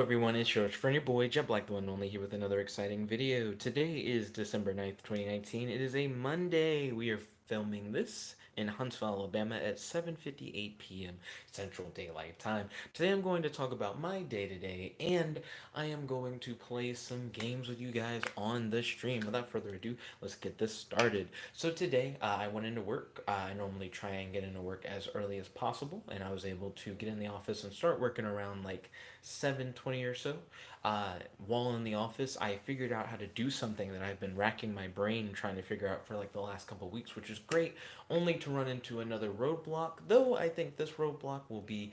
Everyone, it's your friend, your boy, Jet Black, the one and only, here with another exciting video. Today is December 9th, 2019. It is a Monday. We are filming this in Huntsville, Alabama at 7:58 p.m. Central Daylight Time. Today I'm going to talk about my day-to-day, and I am going to play some games with you guys on the stream. Without further ado, let's get this started. So today, I went into work. I normally try and get into work as early as possible, and I was able to get in the office and start working around like 7:20 or so. While in the office, I figured out how to do something that I've been racking my brain trying to figure out for like the last couple weeks, which is great, only to run into another roadblock. Though I think this roadblock will be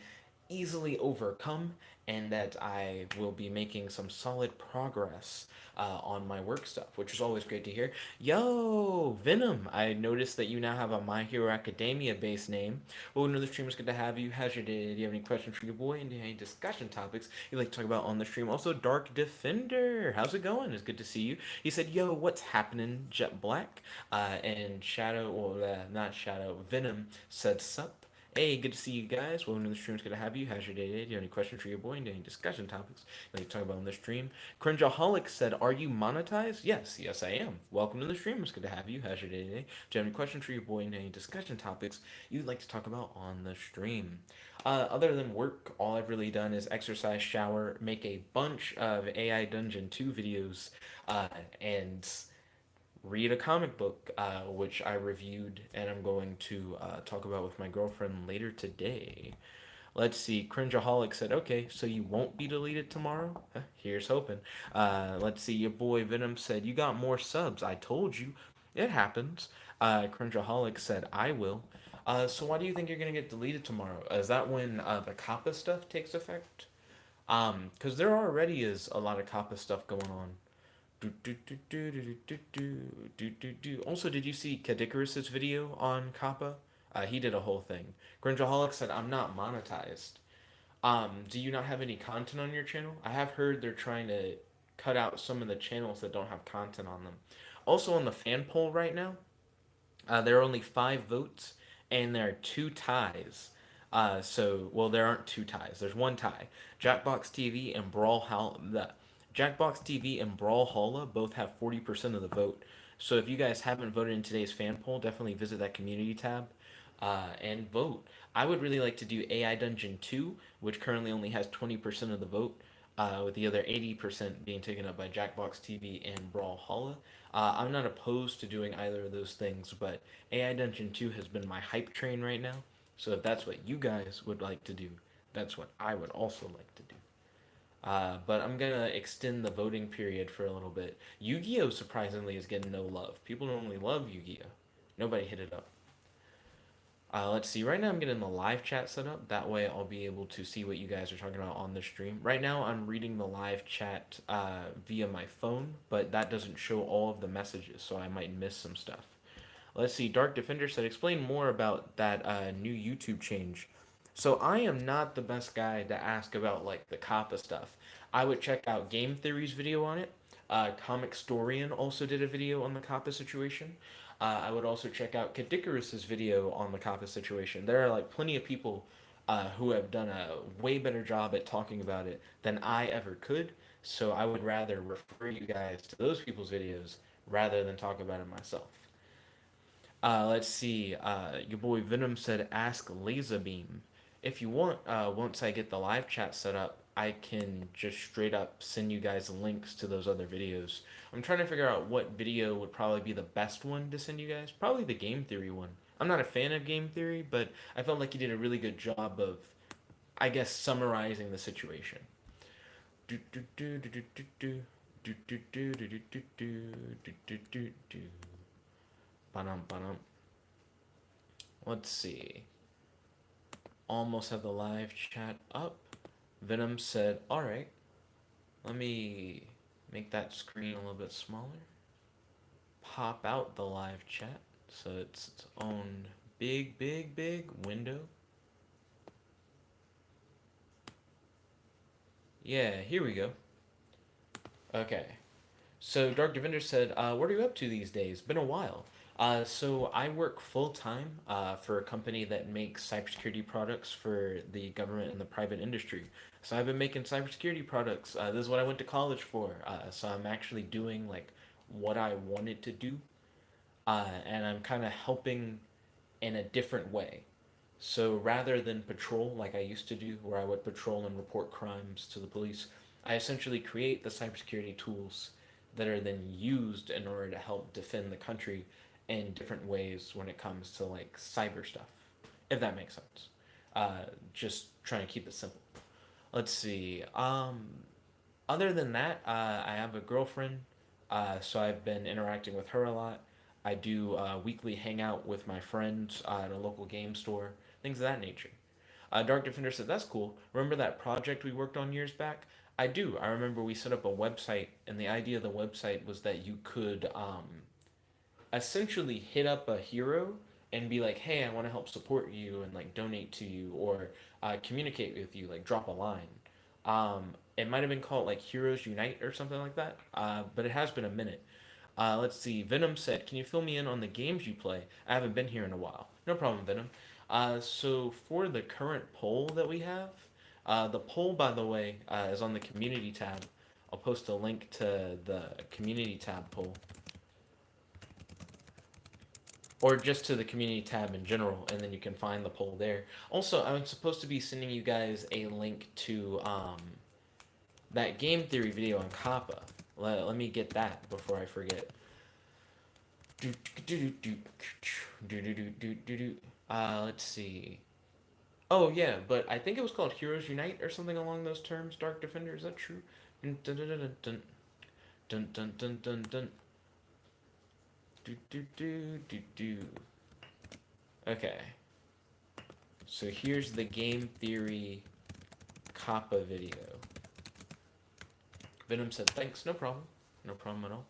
easily overcome and that I will be making some solid progress on my work stuff, which is always great to hear. Yo, Venom, I noticed that you now have a My Hero Academia based name. Well, another streamer's good to have you. How's your day? Do you have any questions for your boy? And do you have any discussion topics you'd like to talk about on the stream? Also, Dark Defender, how's it going? It's good to see you. He said, yo, what's happening, Jet Black? And Shadow, well, not Shadow, Venom said, sup. Hey, good to see you guys. Welcome to the stream. It's good to have you. How's your day today? Do you have any questions for your boy? And any discussion topics you'd like to talk about on the stream? Cringeaholic said, are you monetized? Yes, I am. Welcome to the stream. It's good to have you. How's your day today? Do you have any questions for your boy and any discussion topics you'd like to talk about on the stream? Other than work, all I've really done is exercise, shower, make a bunch of AI Dungeon 2 videos, and read a comic book, which I reviewed and I'm going to talk about with my girlfriend later today. Let's see. Cringeaholic said, okay, so you won't be deleted tomorrow? Here's hoping. Let's see. Your boy Venom said, you got more subs. I told you. It happens. Cringeaholic said, I will. So why do you think you're going to get deleted tomorrow? Is that when the Kappa stuff takes effect? Because there already is a lot of Kappa stuff going on. Also, did you see Kadikarus's video on Kappa? He did a whole thing. Grinjaholic said, I'm not monetized. Do you not have any content on your channel? I have heard they're trying to cut out some of the channels that don't have content on them. Also, on the fan poll right now, there are only 5 votes, and there are 2 ties. Well, there aren't 2 ties. There's one tie. Jackbox TV and Jackbox TV and Brawlhalla both have 40% of the vote. So if you guys haven't voted in today's fan poll, definitely visit that community tab and vote. I would really like to do AI Dungeon 2, which currently only has 20% of the vote, with the other 80% being taken up by Jackbox TV and Brawlhalla. I'm not opposed to doing either of those things, but AI Dungeon 2 has been my hype train right now. So if that's what you guys would like to do, that's what I would also like to do. But I'm gonna extend the voting period for a little bit. Yu-Gi-Oh! Surprisingly is getting no love. People normally love Yu-Gi-Oh! Nobody hit it up. Let's see. Right now, I'm getting the live chat set up. That way, I'll be able to see what you guys are talking about on the stream. Right now, I'm reading the live chat via my phone, but that doesn't show all of the messages, so I might miss some stuff. Let's see. Dark Defender said, explain more about that new YouTube change. So I am not the best guy to ask about like the Kappa stuff. I would check out Game Theory's video on it. Comic Storian also did a video on the Kappa situation. I would also check out Kadikarus's video on the Kappa situation. There are like plenty of people who have done a way better job at talking about it than I ever could. So I would rather refer you guys to those people's videos rather than talk about it myself. Let's see. Your boy Venom said, "Ask Laserbeam." If you want, once I get the live chat set up, I can just straight up send you guys links to those other videos. I'm trying to figure out what video would probably be the best one to send you guys. Probably the game theory one. I'm not a fan of game theory, but I felt like he did a really good job of, I guess, summarizing the situation. Do do do do do do do do do do do do do do do do. Ba-dum ba-dum. Let's see. Almost have the live chat up. Venom said, alright, let me make that screen a little bit smaller. Pop out the live chat so it's its own big window. Yeah, here we go. Okay. So Dark Defender said, what are you up to these days? Been a while. So I work full time for a company that makes cybersecurity products for the government and the private industry. So I've been making cybersecurity products. This is what I went to college for. So I'm actually doing like what I wanted to do, and I'm kind of helping in a different way. So rather than patrol like I used to do, where I would patrol and report crimes to the police, I essentially create the cybersecurity tools that are then used in order to help defend the country in different ways when it comes to like cyber stuff, if that makes sense. Just trying to keep it simple. Let's see. Other than that, I have a girlfriend, so I've been interacting with her a lot. I do weekly hangout with my friends at a local game store, things of that nature. Dark Defender said, "That's cool. Remember that project we worked on years back?" I do. I remember we set up a website, and the idea of the website was that you could essentially hit up a hero and be like, "Hey, I want to help support you and like donate to you or communicate with you, like drop a line." It might have been called like Heroes Unite or something like that, but it has been a minute. Let's see. Venom said, "Can you fill me in on the games you play? I haven't been here in a while." No problem, Venom. So for the current poll that we have, the poll, by the way, is on the community tab. I'll post a link to the community tab poll, or just to the community tab in general, and then you can find the poll there. Also, I'm supposed to be sending you guys a link to that game theory video on Kappa. Let me get that before I forget. Let's see. Oh yeah, but I think it was called Heroes Unite or something along those terms. Dark Defender, is that true? Dun dun dun dun dun dun dun dun dun dun. Do do do do do. Okay, so here's the game theory Kappa video. Venom said, "Thanks, no problem, no problem at all."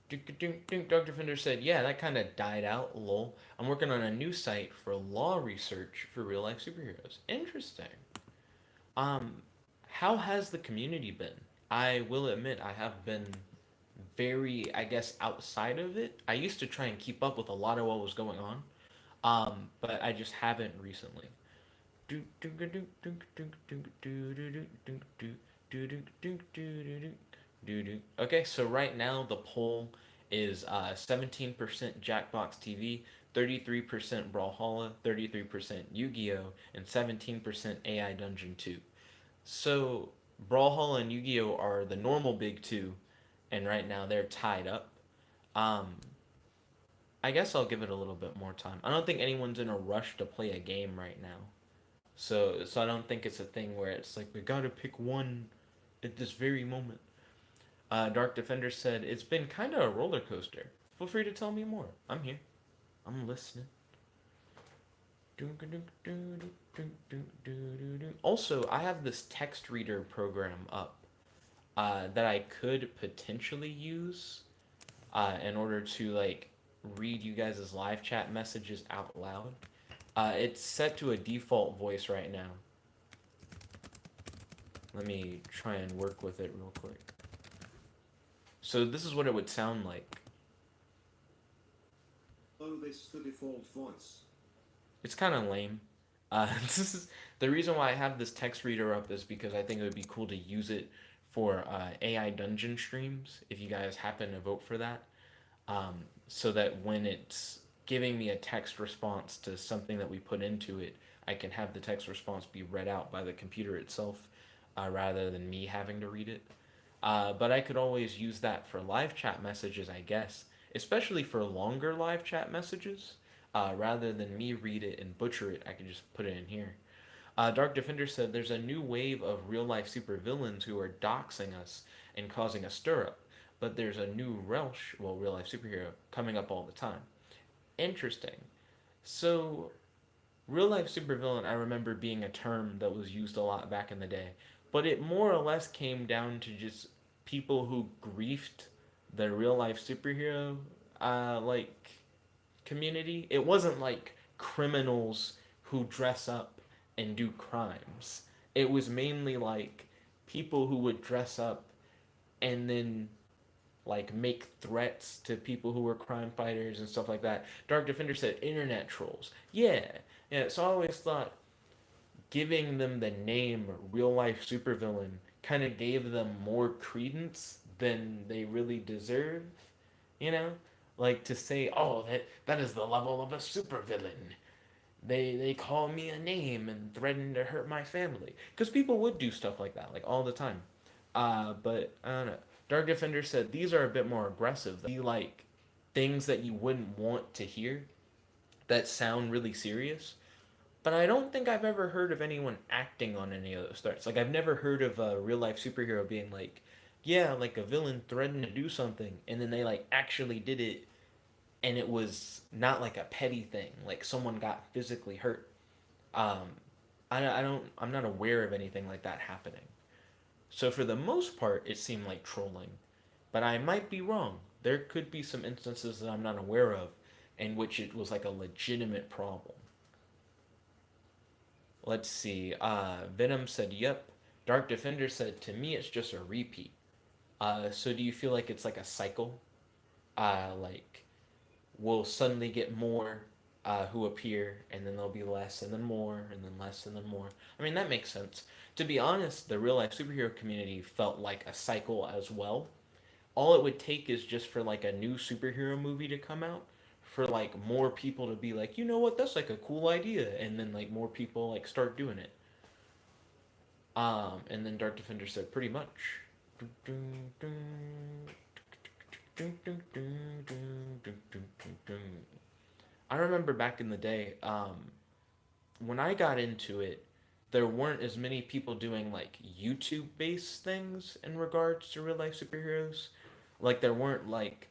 Dr. Fender said, "Yeah, that kind of died out, lol. I'm working on a new site for law research for real life superheroes." Interesting. Um, how has the community been? I will admit I have been very, I guess, outside of it. I used to try and keep up with a lot of what was going on, but I just haven't recently. Okay, so right now the poll is 17% Jackbox TV, 33% Brawlhalla, 33% Yu-Gi-Oh, and 17% AI Dungeon 2. So Brawlhalla and Yu-Gi-Oh are the normal big two, and right now they're tied up. Um, I guess I'll give it a little bit more time. I don't think anyone's in a rush to play a game right now. So I don't think it's a thing where it's like we gotta pick one at this very moment. Dark Defender said it's been kind of a roller coaster. Feel free to tell me more. I'm here. I'm listening. Also, I have this text reader program up that I could potentially use in order to like read you guys' live chat messages out loud. It's set to a default voice right now. Let me try and work with it real quick. So this is what it would sound like. Oh, this is the default voice. It's kind of lame. This is the reason why I have this text reader up is because I think it would be cool to use it for AI dungeon streams if you guys happen to vote for that. So that when it's giving me a text response to something that we put into it, I can have the text response be read out by the computer itself rather than me having to read it. But I could always use that for live chat messages, I guess, especially for longer live chat messages. Rather than me read it and butcher it, I can just put it in here. Dark Defender said there's a new wave of real life supervillains who are doxing us and causing a stir up, but there's a new Relsh, well, real life superhero, coming up all the time. Interesting. So, real life supervillain, I remember being a term that was used a lot back in the day, but it more or less came down to just people who griefed the real life superhero, like community. It wasn't like criminals who dress up and do crimes. It was mainly like people who would dress up and then like make threats to people who were crime fighters and stuff like that. Dark Defender said internet trolls. Yeah. Yeah, so I always thought giving them the name real life supervillain kind of gave them more credence than they really deserve, you know? Like to say, "Oh, that is the level of a supervillain. They call me a name and threaten to hurt my family." Cuz people would do stuff like that like all the time. But I don't know. Dark Defender said these are a bit more aggressive. They like things that you wouldn't want to hear that sound really serious. But I don't think I've ever heard of anyone acting on any of those threats. Like I've never heard of a real life superhero being like, yeah, like a villain threatened to do something, and then they like actually did it, and it was not like a petty thing, like someone got physically hurt. Um, I don't, I'm not aware of anything like that happening. So for the most part, it seemed like trolling, but I might be wrong. There could be some instances that I'm not aware of, in which it was like a legitimate problem. Let's see. Venom said, "Yep." Dark Defender said, "To me, it's just a repeat." So do you feel like it's like a cycle? Like we'll suddenly get more who appear, and then there'll be less, and then more, and then less, and then more. I mean, that makes sense. To be honest, the real life superhero community felt like a cycle as well. All it would take is just for like a new superhero movie to come out, for like more people to be like, you know what, that's like a cool idea, and then like more people like start doing it. And then Dark Defender said, pretty much. I remember back in the day, when I got into it, there weren't as many people doing like YouTube based things in regards to real life superheroes. Like there weren't like,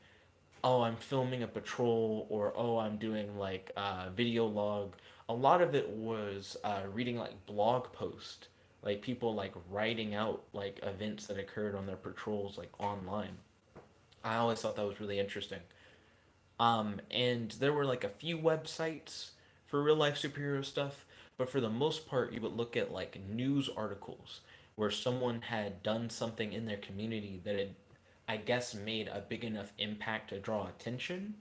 oh, I'm filming a patrol, or oh, I'm doing like video log. A lot of it was reading like blog posts, like people like writing out like events that occurred on their patrols like online. I always thought that was really interesting. And there were like a few websites for real life superhero stuff, but for the most part, you would look at like news articles where someone had done something in their community that had, I guess, made a big enough impact to draw attention,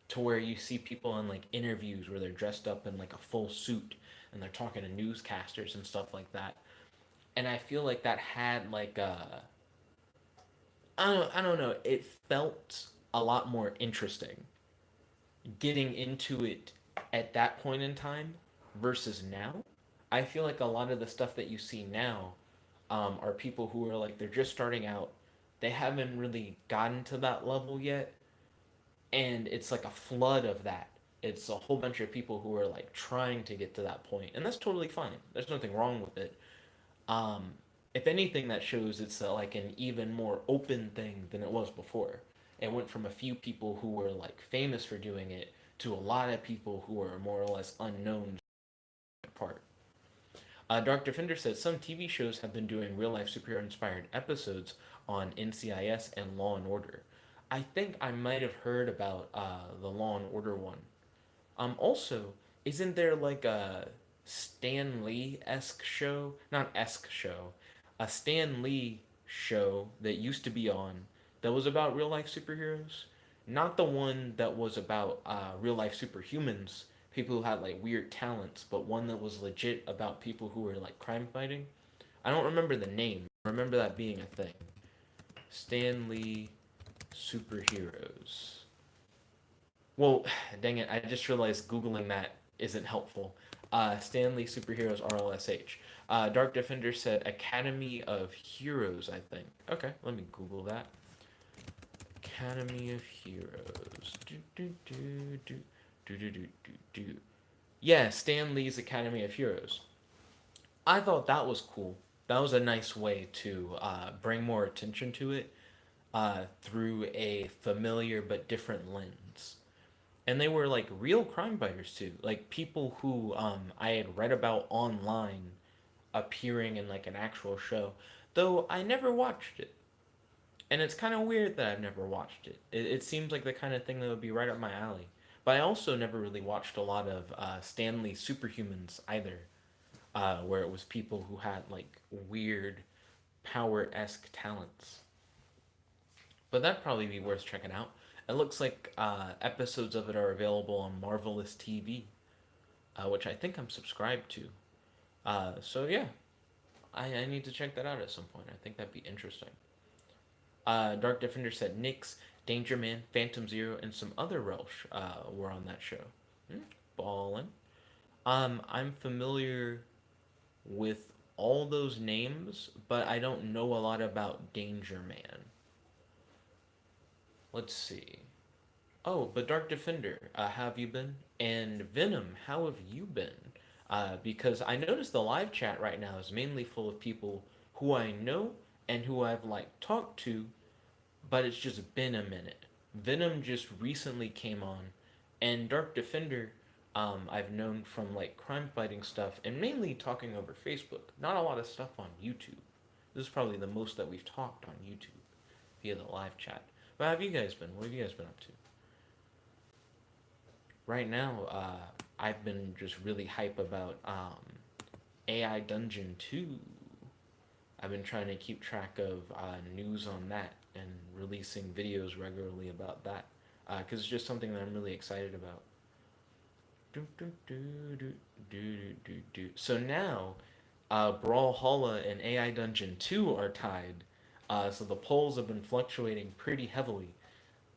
to where you see people in like interviews where they're dressed up in like a full suit and they're talking to newscasters and stuff like that. And I feel like that had like a, I don't know, it felt a lot more interesting getting into it at that point in time versus now. I feel like a lot of the stuff that you see now are people who are like they're just starting out. They haven't really gotten to that level yet, and it's like a flood of that. It's a whole bunch of people who are like trying to get to that point, and that's totally fine. There's nothing wrong with it. Um, if anything, that shows it's like an even more open thing than it was before. It went from a few people who were like famous for doing it to a lot of people who are more or less unknown part. Dark Defender says some TV shows have been doing real life superhero inspired episodes on NCIS and Law and Order. I think I might have heard about the Law and Order one. Also, isn't there like a Stan Lee esque show? Not esque show. A Stan Lee show that used to be on that was about real life superheroes? Not the one that was about real life superhumans, people who had like weird talents, but one that was legit about people who were like crime fighting. I don't remember the name. I remember that being a thing. Stan Lee superheroes. Well, dang it, I just realized Googling that isn't helpful. Stanley Superheroes RLSH. Dark Defender said Academy of Heroes, I think. Okay, let me Google that. Academy of Heroes. Do, do, do, do, do, do, do, do, do. Yeah, Stan Lee's Academy of Heroes. I thought that was cool. That was a nice way to bring more attention to it through a familiar but different lens. And they were like real crime fighters too, like people who I had read about online appearing in like an actual show, though I never watched it. And it's kind of weird that I've never watched it. It seems like the kind of thing that would be right up my alley. But I also never really watched a lot of Stanley Superhumans either, where it was people who had like weird power esque talents. but that'd probably be worth checking out. It looks like episodes of it are available on Marvelous TV, which I think I'm subscribed to. So yeah, I need to check that out at some point. I think that'd be interesting. Dark Defender said Nyx, Danger Man, Phantom Zero, and some other Welsh were on that show. Hmm, ballin'. I'm familiar with all those names, but I don't know a lot about Danger Man. Let's see. Oh, but Dark Defender, how have you been? And Venom, how have you been? Because I noticed the live chat right now is mainly full of people who I know and who I've like talked to, but it's just been a minute. Venom just recently came on, and Dark Defender, I've known from like crime fighting stuff and mainly talking over Facebook. Not a lot of stuff on YouTube. This is probably the most that we've talked on YouTube via the live chat. But how have you guys been? What have you guys been up to? Right now, I've been just really hype about AI Dungeon 2. I've been trying to keep track of news on that and releasing videos regularly about that because it's just something that I'm really excited about. So now, Brawlhalla and AI Dungeon 2 are tied. So the polls have been fluctuating pretty heavily.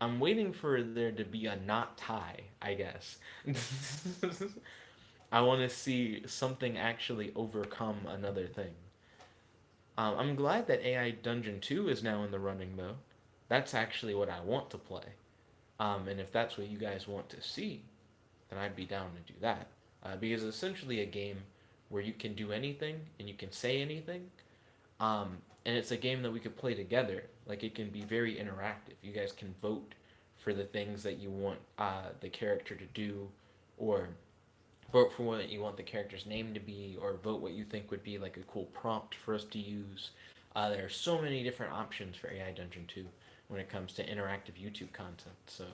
I'm waiting for there to be a not tie, I guess. I want to see something actually overcome another thing. I'm glad that AI Dungeon 2 is now in the running, though. That's actually what I want to play. And if that's what you guys want to see, then I'd be down to do that. Because it's essentially a game where you can do anything and you can say anything. And it's a game that we could play together. Like, it can be very interactive. You guys can vote for the things that you want the character to do, or vote for what you want the character's name to be, or vote what you think would be like a cool prompt for us to use. There are so many different options for AI Dungeon 2 when it comes to interactive YouTube content. So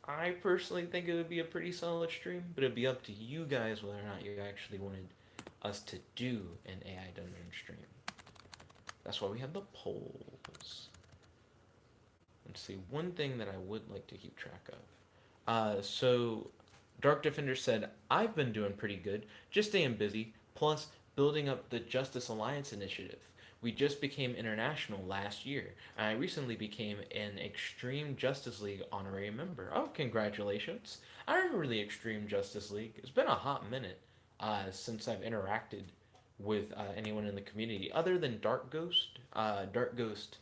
I personally think it would be a pretty solid stream, but it'd be up to you guys whether or not you actually wanted us to do an AI Dungeon stream. That's why we have the polls. Let's see, one thing that I would like to keep track of. So Dark Defender said, I've been doing pretty good, just staying busy, plus building up the Justice Alliance initiative. We just became international last year, and I recently became an Extreme Justice League honorary member. Oh, congratulations. I remember the Extreme Justice League. It's been a hot minute since I've interacted with anyone in the community, other than Dark Ghost. Dark Ghost,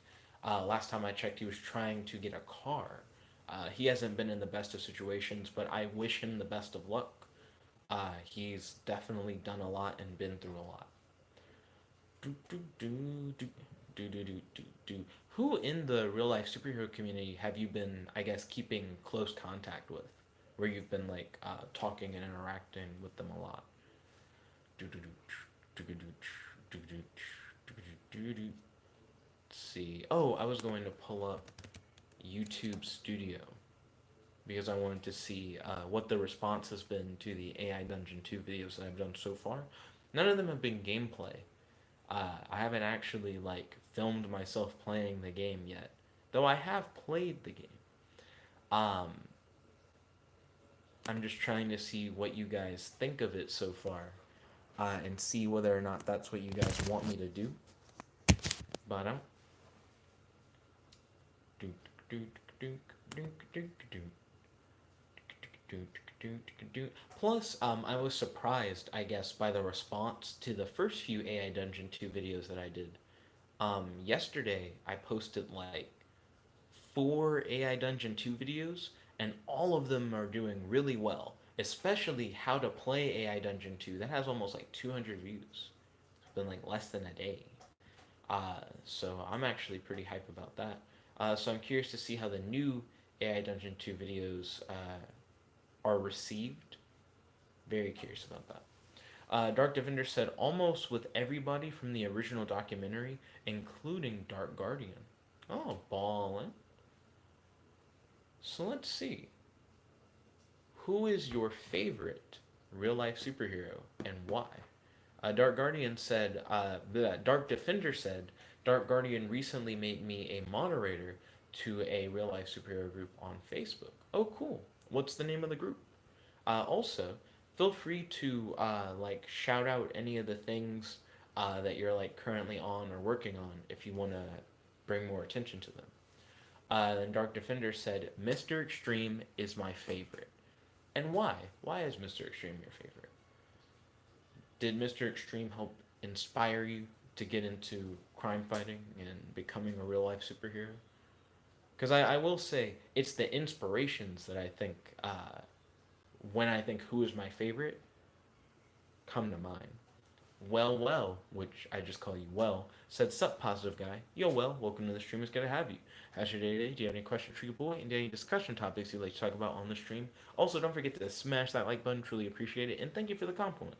last time I checked, he was trying to get a car. He hasn't been in the best of situations, but I wish him the best of luck. He's definitely done a lot and been through a lot. Do, do, do, do, do. Who in the real life superhero community have you been, I guess, keeping close contact with? Where you've been like talking and interacting with them a lot? Let's see. Oh, I was going to pull up YouTube Studio because I wanted to see what the response has been to the AI Dungeon 2 videos that I've done so far. None of them have been gameplay. I haven't actually like filmed myself playing the game yet, though I have played the game. Um, I'm just trying to see what you guys think of it so far, and see whether or not that's what you guys want me to do. But Plus, I was surprised, I guess, by the response to the first few AI Dungeon 2 videos that I did. Yesterday, I posted like 4 AI Dungeon 2 videos, and all of them are doing really well. Especially how to play AI Dungeon 2. That has almost like 200 views. It's been like less than a day. So I'm actually pretty hype about that. So I'm curious to see how the new AI Dungeon 2 videos are received. Very curious about that. Dark Defender said almost with everybody from the original documentary, including Dark Guardian. Oh, ballin'. So let's see. Who is your favorite real life superhero and why? Dark Guardian said, Dark Defender said, Dark Guardian recently made me a moderator to a real life superhero group on Facebook. Oh, cool. What's the name of the group? Also, feel free to like shout out any of the things that you're like currently on or working on if you want to bring more attention to them. Then Dark Defender said, Mr. Extreme is my favorite. And why? Why is Mr. Extreme your favorite? Did Mr. Extreme help inspire you to get into crime fighting and becoming a real life superhero? Because I will say, it's the inspirations that I think, when I think who is my favorite, come to mind. Which I just call you Well, said, Sup, positive guy. Yo, Well, welcome to the stream. It's good to have you. How's your day today? Do you have any questions for your boy? And do you have any discussion topics you'd like to talk about on the stream? Also, don't forget to smash that like button. Truly appreciate it. And thank you for the compliment.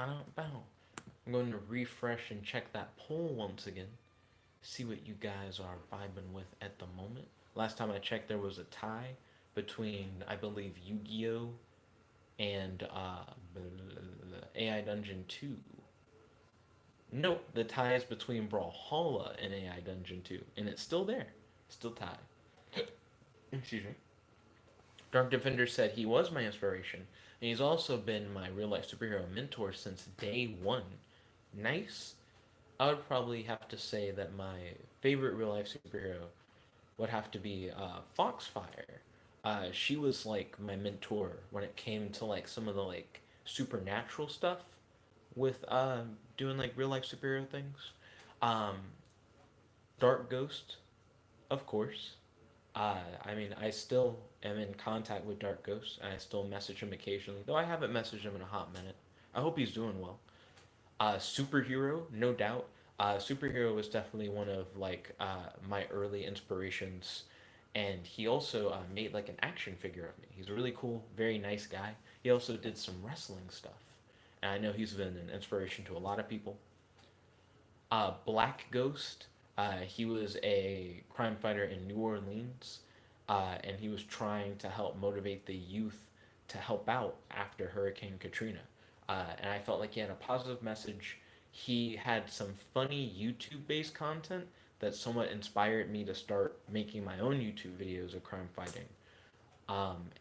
I'm going to refresh and check that poll once again. See what you guys are vibing with at the moment. Last time I checked, there was a tie between, I believe, Yu-Gi-Oh! And AI Dungeon 2. Nope, the tie is between Brawlhalla and AI Dungeon 2. And it's still there. Still tied. Excuse me. Dark Defender said he was my inspiration, and he's also been my real life superhero mentor since day one. Nice. I would probably have to say that my favorite real life superhero would have to be Foxfire. She was like my mentor when it came to like some of the like supernatural stuff with doing like real life superhero things. Um, Dark Ghost, of course. I mean, I still am in contact with Dark Ghost, and I still message him occasionally, though I haven't messaged him in a hot minute. I hope he's doing well. Superhero, no doubt. Superhero was definitely one of like my early inspirations, and he also made like an action figure of me. He's a really cool, very nice guy. He also did some wrestling stuff, and I know he's been an inspiration to a lot of people. Black Ghost, he was a crime fighter in New Orleans, and he was trying to help motivate the youth to help out after Hurricane Katrina. And I felt like he had a positive message. He had some funny YouTube based content that somewhat inspired me to start making my own YouTube videos of crime fighting.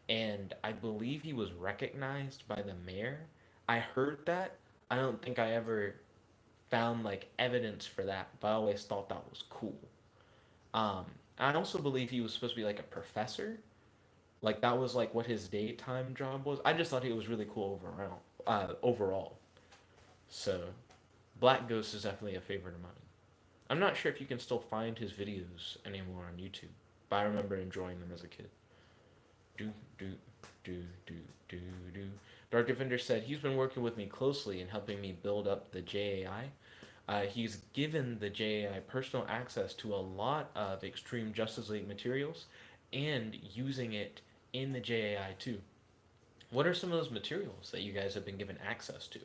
And I believe he was recognized by the mayor. I heard that. I don't think I ever found like evidence for that, but I always thought that was cool. Um, I also believe he was supposed to be like a professor. Like that was like what his daytime job was. I just thought he was really cool overall. Overall. So, Black Ghost is definitely a favorite of mine. I'm not sure if you can still find his videos anymore on YouTube, but I remember enjoying them as a kid. Do do do do do do. Dark Defender said he's been working with me closely and helping me build up the JAI. He's given the JAI personal access to a lot of Extreme Justice League materials and using it in the JAI too. What are some of those materials that you guys have been given access to?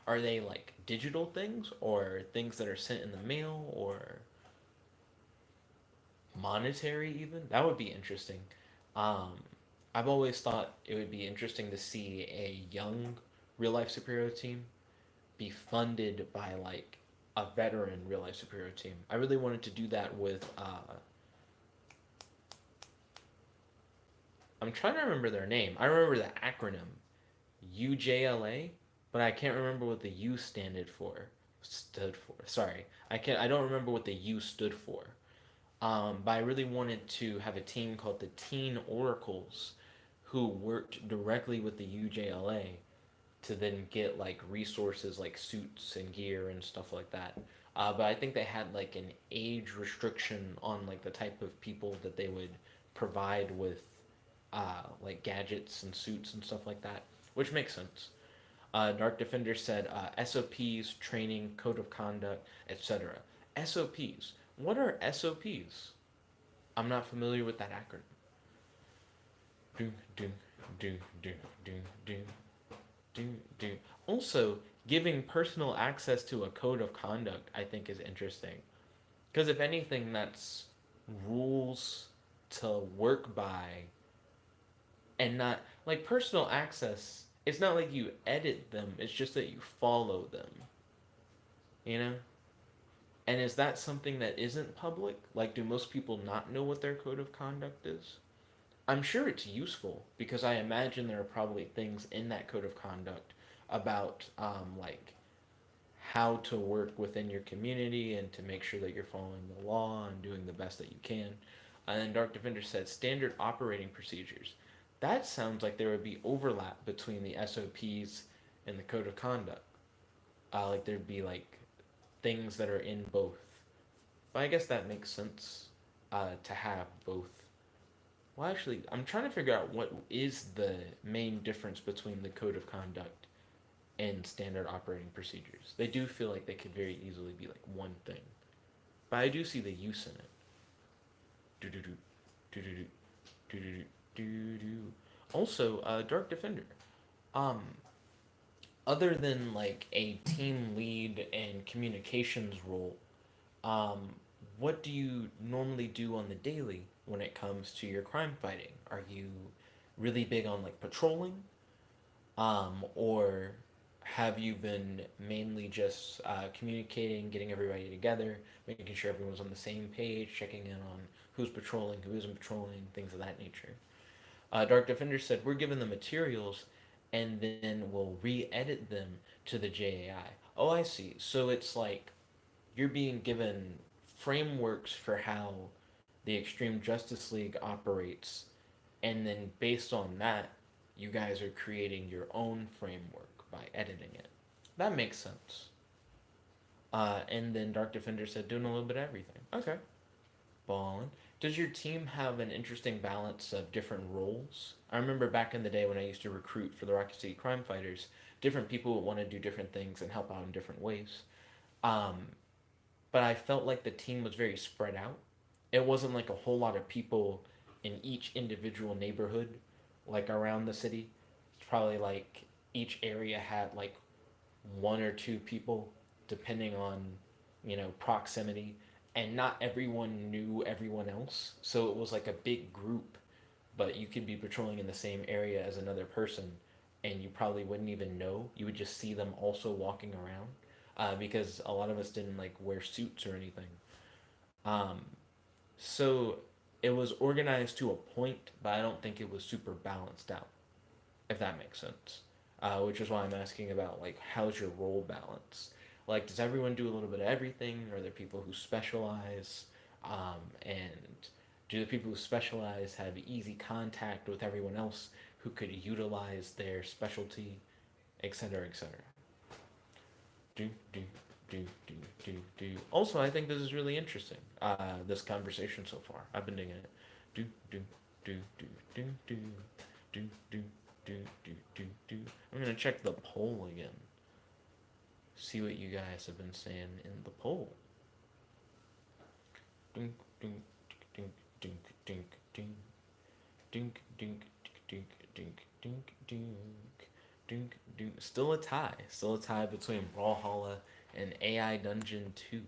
Are they like digital things or things that are sent in the mail or monetary even? That would be interesting. Um, I've always thought it would be interesting to see a young real life superhero team be funded by like a veteran real life superhero team. I really wanted to do that with I'm trying to remember their name. I remember the acronym UJLA, but I can't remember what the U standed for. Stood for. Sorry, I don't remember what the U stood for. But I really wanted to have a team called the Teen Oracles, who worked directly with the UJLA to then get like resources like suits and gear and stuff like that. But I think they had like an age restriction on like the type of people that they would provide with like gadgets and suits and stuff like that, which makes sense. Dark Defender said SOPs, training, code of conduct, etc. SOPs. What are SOPs? I'm not familiar with that acronym. Do do do do do do do do. Also, giving personal access to a code of conduct, I think, is interesting. Because if anything, that's rules to work by, and not like personal access It's not like you edit them, it's just that you follow them, you know? And is that something that isn't public? Like, do most people not know what their code of conduct is? I'm sure it's useful because I imagine there are probably things in that code of conduct about like how to work within your community and to make sure that you're following the law and doing the best that you can. And then Dark Defender said standard operating procedures. That sounds like there would be overlap between the SOPs and the code of conduct. Like there'd be like things that are in both. But I guess that makes sense to have both. Well, actually, I'm trying to figure out what is the main difference between the code of conduct and standard operating procedures. They do feel like they could very easily be like one thing, but I do see the use in it. Do do do do do do do do do. Also, Dark Defender. Um, Other than like a team lead and communications role, um, what do you normally do on the daily when it comes to your crime fighting? Are you really big on like patrolling? Or have you been mainly just communicating, getting everybody together, making sure everyone's on the same page, checking in on who's patrolling, who isn't patrolling, things of that nature? Dark Defender said, we're given the materials and then we'll re edit them to the JAI. Oh, I see. So it's like you're being given frameworks for how the Extreme Justice League operates, and then based on that, you guys are creating your own framework by editing it. That makes sense. And then Dark Defender said, doing a little bit of everything. Okay. Ballin'. Does your team have an interesting balance of different roles? I remember back in the day when I used to recruit for the Rocket City Crime Fighters, different people would want to do different things and help out in different ways. Um, but I felt like the team was very spread out. It wasn't like a whole lot of people in each individual neighborhood, like around the city. It's probably like each area had like one or two people, depending on, proximity, and not everyone knew everyone else. So it was like a big group, but you could be patrolling in the same area as another person, and you probably wouldn't even know. You would just see them also walking around, because a lot of us didn't like wear suits or anything. Um, so it was organized to a point, but I don't think it was super balanced out, if that makes sense. Which is why I'm asking about like how's your role balance? Like, does everyone do a little bit of everything? Are there people who specialize? And do the people who specialize have easy contact with everyone else who could utilize their specialty, etc., etc.? Do do do do do do. Also, I think this is really interesting. This conversation so far, I've been digging it. Do do do do do do do do do do do do. I'm gonna check the poll again. See what you guys have been saying in the poll. Dink dink dink dink dink dink dink dink dink dink dink dink dink dink. Still a tie. Still a tie between Brawlhalla and AI Dungeon 2.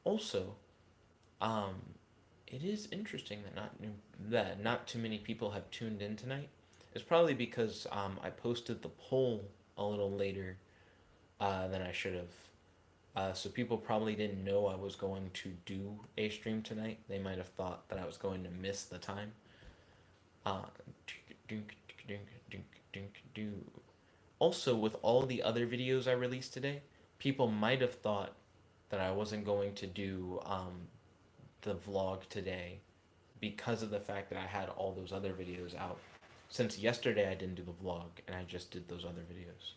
Also, um, it is interesting that not too many people have tuned in tonight. It's probably because I posted the poll a little later than I should have. So people probably didn't know I was going to do a stream tonight. They might have thought that I was going to miss the time. Uh, Also, with all the other videos I released today, people might have thought that I wasn't going to do the vlog today because of the fact that I had all those other videos out. Since yesterday I didn't do the vlog and I just did those other videos.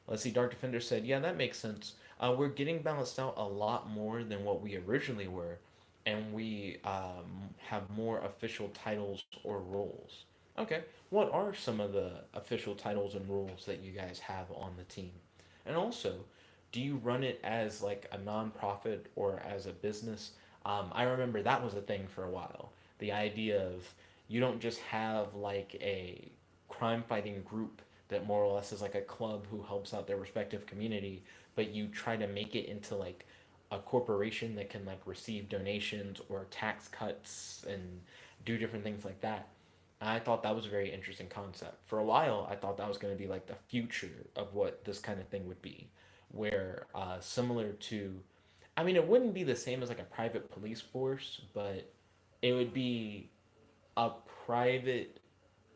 Let's see, Dark Defender said, yeah, that makes sense. We're getting balanced out a lot more than what we originally were, and we have more official titles or roles. Okay, what are some of the official titles and roles that you guys have on the team? And also, do you run it as like a nonprofit or as a business? I remember that was a thing for a while. The idea of you don't just have like a crime fighting group that more or less is like a club who helps out their respective community, but you try to make it into like a corporation that can like receive donations or tax cuts and do different things like that. And I thought that was a very interesting concept. For a while, I thought that was going to be like the future of what this kind of thing would be, where similar to, I mean, it wouldn't be the same as like a private police force, but it would be a private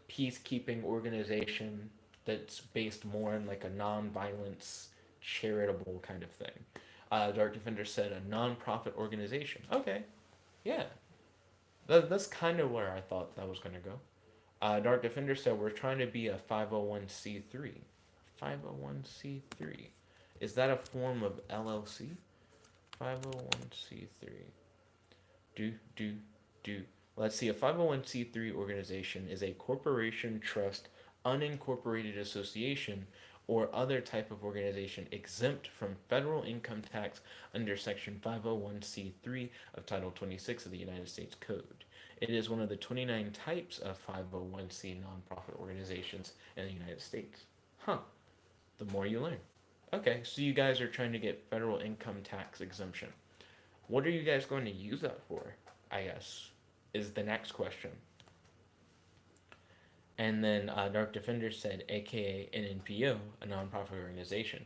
peacekeeping organization that's based more on like a non-violence, charitable kind of thing. Dark Defender said a non-profit organization. Okay, yeah, that's kind of where I thought that was gonna go. Dark Defender said we're trying to be a 501c3. 501c3. Is that a form of LLC? 501c3. Do, do, do. Let's see. A 501c3 organization is a corporation, trust, unincorporated association, or other type of organization exempt from federal income tax under Section 501c3 of Title 26 of the United States Code. It is one of the 29 types of 501c nonprofit organizations in the United States. Huh. The more you learn. Okay, so you guys are trying to get federal income tax exemption. What are you guys going to use that for? I guess is the next question. And then Dark Defender said, AKA an NPO, a nonprofit organization.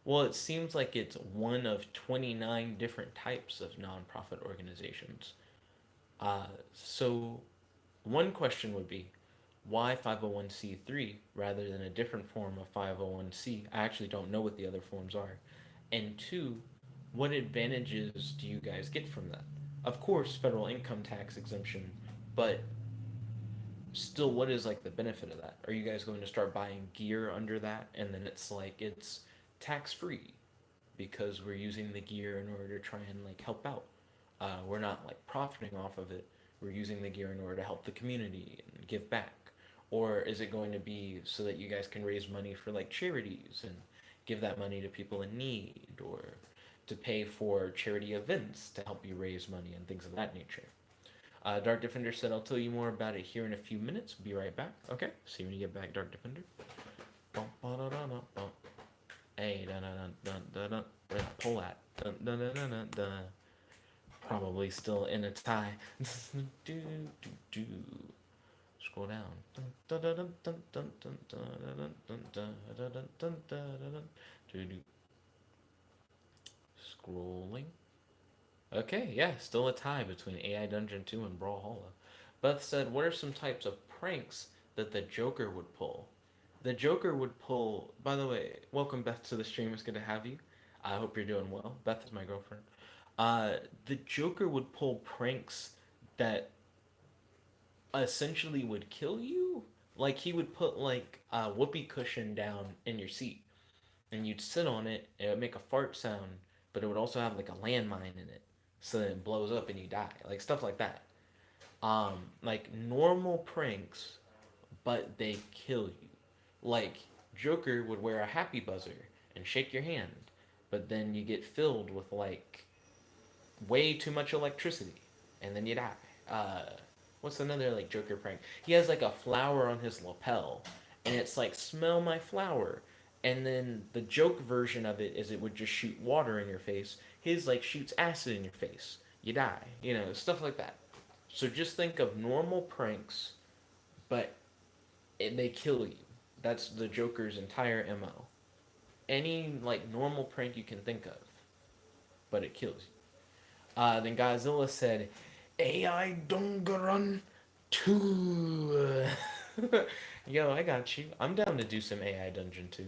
Well, it seems like it's one of 29 different types of nonprofit organizations. So, one question would be, why 501c3 rather than a different form of 501c? I actually don't know what the other forms are. And two, what advantages do you guys get from that? Of course, federal income tax exemption, but still, what is like the benefit of that? Are you guys going to start buying gear under that, and then it's like it's tax free because we're using the gear in order to try and like help out? We're not like profiting off of it. We're using the gear in order to help the community and give back. Or is it going to be so that you guys can raise money for like charities and give that money to people in need, or to pay for charity events to help you raise money and things of that nature? Dark Defender said, I'll tell you more about it here in a few minutes. Be right back. Okay, see you when you get back, Dark Defender. Hey, dun dun dun dun dun. Where the pull at? Dun dun dun dun dun dun. Probably still in a tie. do do do. Scroll down. Dun dun dun dun dun dun dun dun dun dun dun dun dun dun. Scrolling. Okay, yeah, still a tie between AI Dungeon 2 and Brawlhalla. Beth said, what are some types of pranks that the Joker would pull? The Joker would pull, by the way, welcome Beth to the stream, it's good to have you. I hope you're doing well. Beth is my girlfriend. The Joker would pull pranks that essentially would kill you. Like, he would put, like, a whoopee cushion down in your seat, and you'd sit on it, and it would make a fart sound, but it would also have, like, a landmine in it, so that it blows up and you die. Like, stuff like that. Like, normal pranks, but they kill you. Like, Joker would wear a happy buzzer and shake your hand, but then you get filled with, like, way too much electricity, and then you die. What's another like Joker prank? He has like a flower on his lapel, and it's like smell my flower. And then the joke version of it is it would just shoot water in your face. His like shoots acid in your face. You die. You know, stuff like that. So just think of normal pranks, but they kill you. That's the Joker's entire MO. Any like normal prank you can think of, but it kills you. Then Godzilla said, AI Dongaran 2. Yo, I got you. I'm down to do some AI Dungeon 2.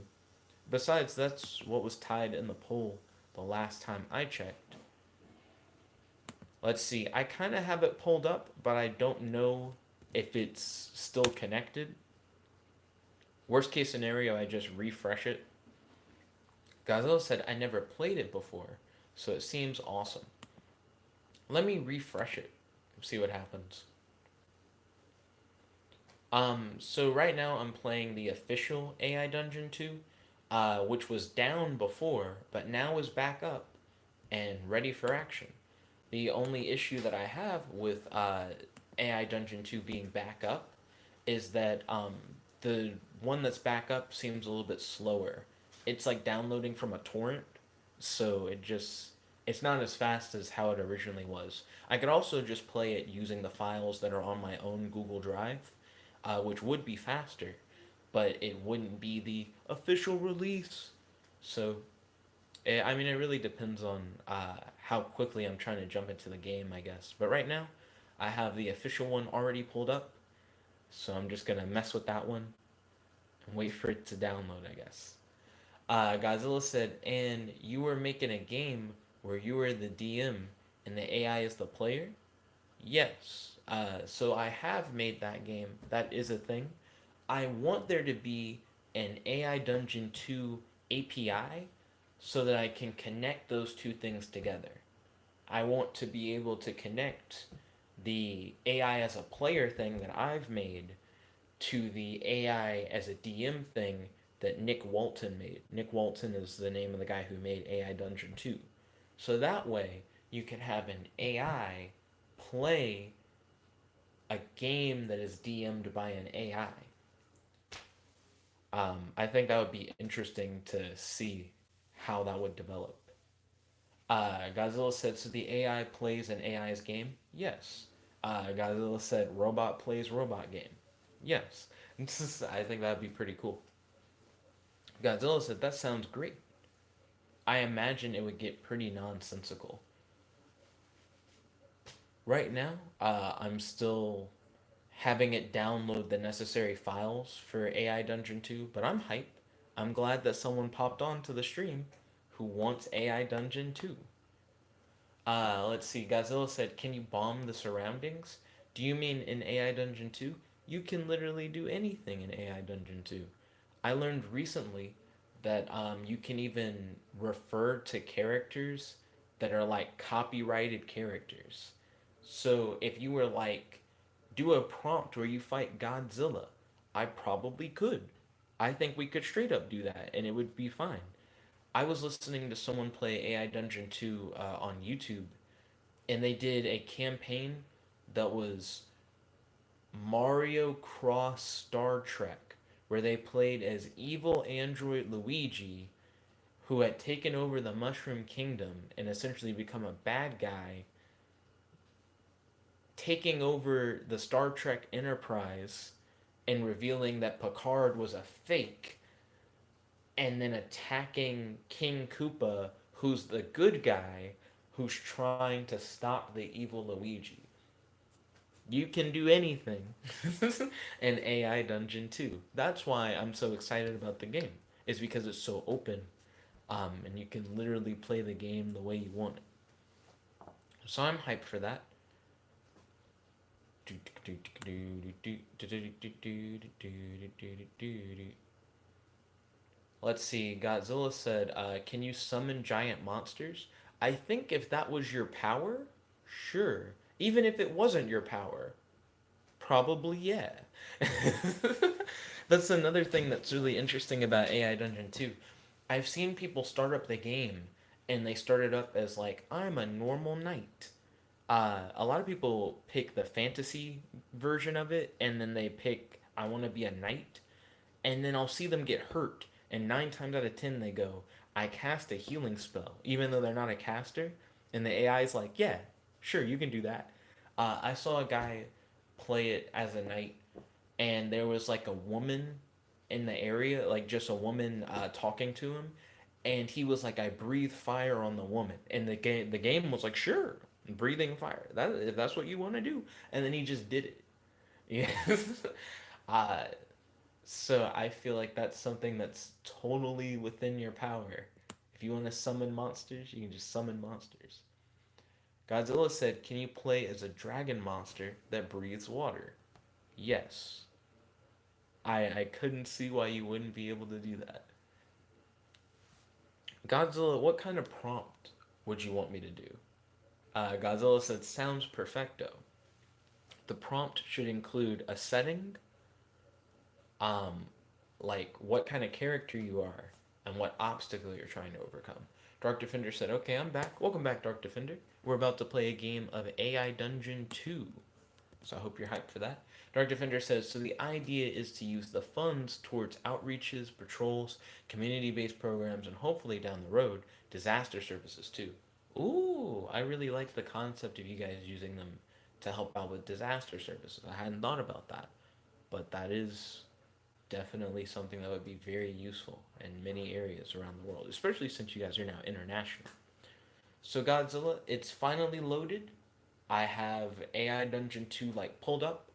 Besides, that's what was tied in the poll the last time I checked. Let's see. I kind of have it pulled up, but I don't know if it's still connected. Worst case scenario, I just refresh it. Godzilla said I never played it before, so it seems awesome. Let me refresh it. See what happens. So right now I'm playing the official AI Dungeon 2, which was down before, but now is back up and ready for action. The only issue that I have with AI Dungeon 2 being back up is that the one that's back up seems a little bit slower. It's like downloading from a torrent, so it just it's not as fast as how it originally was. I could also just play it using the files that are on my own Google Drive, which would be faster, but it wouldn't be the official release. So, I mean, it really depends on how quickly I'm trying to jump into the game, I guess. But right now, I have the official one already pulled up, so I'm just gonna mess with that one and wait for it to download, I guess. Godzilla said, and you were making a game where you were the DM and the AI is the player? Yes. So I have made that game. That is a thing. I want there to be an AI Dungeon 2 API so that I can connect those two things together. I want to be able to connect the AI as a player thing that I've made to the AI as a DM thing that Nick Walton made. Nick Walton is the name of the guy who made AI Dungeon 2. So that way, you can have an AI play a game that is DM'd by an AI. I think that would be interesting to see how that would develop. Godzilla said, so the AI plays an AI's game? Yes. Godzilla said, robot plays robot game? Yes. I think that'd be pretty cool. Godzilla said, that sounds great. I imagine it would get pretty nonsensical. Right now, I'm still having it download the necessary files for AI Dungeon 2, but I'm hype. I'm glad that someone popped on to the stream who wants AI Dungeon 2. Let's see. Godzilla said, can you bomb the surroundings? Do you mean in AI Dungeon 2? You can literally do anything in AI Dungeon 2. I learned recently that you can even refer to characters that are like copyrighted characters. So if you were like, do a prompt where you fight Godzilla, I probably could. I think we could straight up do that and it would be fine. I was listening to someone play AI Dungeon 2 on YouTube, and they did a campaign that was Mario Cross Star Trek, where they played as evil android Luigi, who had taken over the Mushroom Kingdom and essentially become a bad guy, taking over the Star Trek Enterprise and revealing that Picard was a fake, and then attacking King Koopa, who's the good guy who's trying to stop the evil Luigi. You can do anything in AI Dungeon 2. That's why I'm so excited about the game. Is because it's so open, and you can literally play the game the way you want it. So I'm hyped for that. Let's see. Godzilla said, "Can you summon giant monsters?" I think if that was your power, sure. Even if it wasn't your power, probably yeah. That's another thing that's really interesting about AI Dungeon 2. I've seen people start up the game and they start it up as like, I'm a normal knight. A lot of people pick the fantasy version of it and then they pick, I want to be a knight. And then I'll see them get hurt. And 9 times out of 10, they go, I cast a healing spell, even though they're not a caster. And the AI is like, yeah, sure, you can do that. I saw a guy play it as a knight, and there was like a woman in the area, like just a woman talking to him, and he was like, "I breathe fire on the woman," and the game was like, "Sure, breathing fire. That if that's what you want to do," and then he just did it. Yeah. uh, so I feel like that's something that's totally within your power. If you want to summon monsters, you can just summon monsters. Godzilla said, "Can you play as a dragon monster that breathes water?" Yes. I couldn't see why you wouldn't be able to do that. Godzilla, what kind of prompt would you want me to do? Godzilla said, sounds perfecto. The prompt should include a setting, um, like what kind of character you are, and what obstacle you're trying to overcome. Dark Defender said, okay, I'm back. Welcome back, Dark Defender. We're about to play a game of AI Dungeon 2. So I hope you're hyped for that. Dark Defender says, so the idea is to use the funds towards outreaches, patrols, community-based programs, and hopefully down the road, disaster services too. Ooh, I really like the concept of you guys using them to help out with disaster services. I hadn't thought about that, but that is definitely something that would be very useful in many areas around the world, especially since you guys are now international. So Godzilla, it's finally loaded. I have AI Dungeon 2 like pulled up.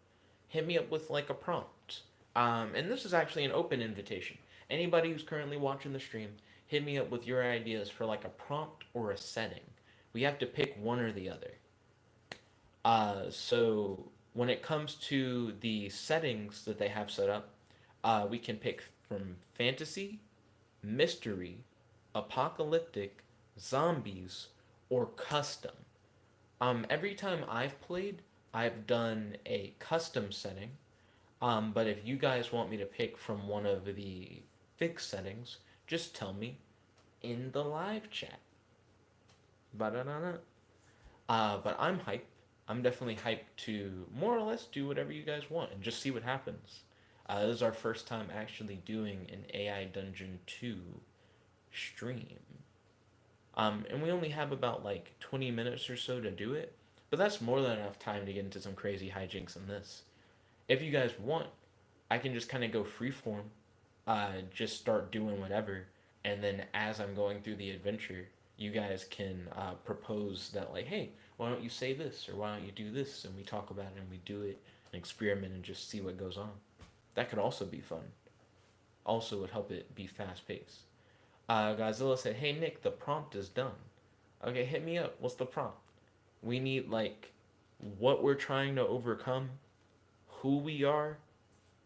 Hit me up with like a prompt. And this is actually an open invitation. Anybody who's currently watching the stream, hit me up with your ideas for like a prompt or a setting. We have to pick one or the other. So when it comes to the settings that they have set up, we can pick from fantasy, mystery, apocalyptic, zombies, or custom. Every time I've played, I've done a custom setting. But if you guys want me to pick from one of the fixed settings, just tell me in the live chat. Ba-da-da-da. But I'm hyped. I'm definitely hyped to more or less do whatever you guys want and just see what happens. This is our first time actually doing an AI Dungeon 2 stream. And we only have about like 20 minutes or so to do it, but that's more than enough time to get into some crazy hijinks in this. If you guys want, I can just kind of go freeform, just start doing whatever, and then as I'm going through the adventure, you guys can propose that, like, hey, why don't you say this, or why don't you do this, and we talk about it and we do it and experiment and just see what goes on. That could also be fun. Also, would help it be fast paced. Godzilla said, "Hey Nick, the prompt is done." Okay, hit me up. What's the prompt? We need like what we're trying to overcome, who we are,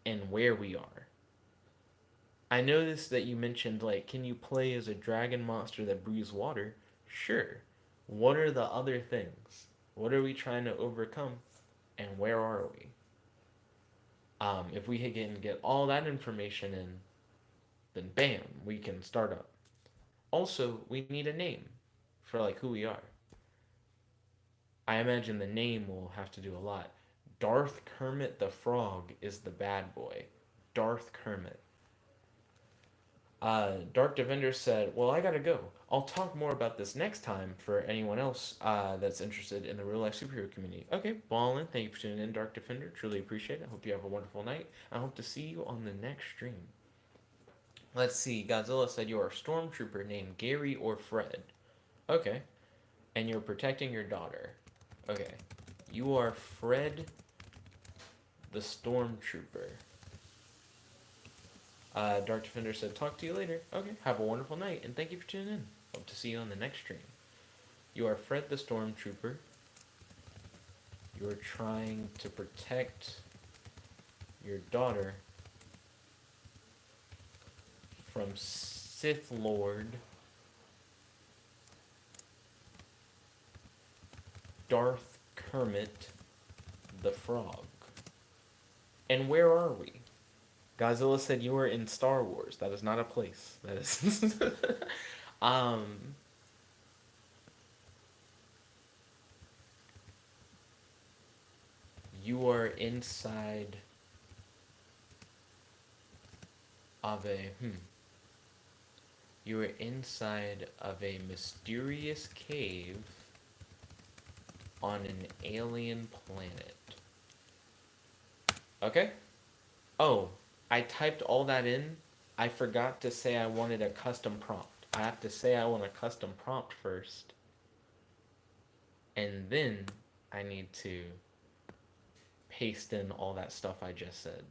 and where we are. I noticed that you mentioned like, can you play as a dragon monster that breathes water? Sure. What are the other things? What are we trying to overcome, and where are we? If we can get all that information in, then bam, we can start up. Also, we need a name for like who we are. I imagine the name will have to do a lot. Darth Kermit the Frog is the bad boy. Darth Kermit. Dark Defender said, "Well, I gotta go. I'll talk more about this next time for anyone else that's interested in the real life superhero community." Okay, ballin'. Thank you for tuning in, Dark Defender. Truly appreciate it. Hope you have a wonderful night. I hope to see you on the next stream. Let's see. Godzilla said you are a stormtrooper named Gary or Fred. Okay. And you're protecting your daughter. Okay. You are Fred the Stormtrooper. Dark Defender said, "Talk to you later." Okay. Have a wonderful night, and thank you for tuning in. Hope to see you on the next stream. You are Fred the Stormtrooper. You are trying to protect your daughter from Sith Lord Darth Kermit the Frog. And where are we? Godzilla said you were in Star Wars. That is not a place. That is um you are inside of a you are inside of a mysterious cave on an alien planet. Okay? Oh, I typed all that in. I forgot to say I wanted a custom prompt. I have to say I want a custom prompt first. And then I need to paste in all that stuff I just said.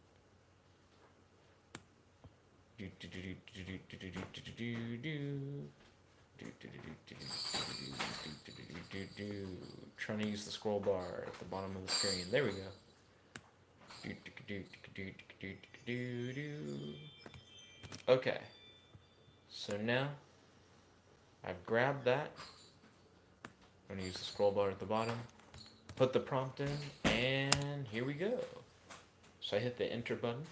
Trying to use the scroll bar at the bottom of the screen. There we go. Okay. So now I've grabbed that. I'm gonna use the scroll bar at the bottom. Put the prompt in, and here we go. So I hit the enter button.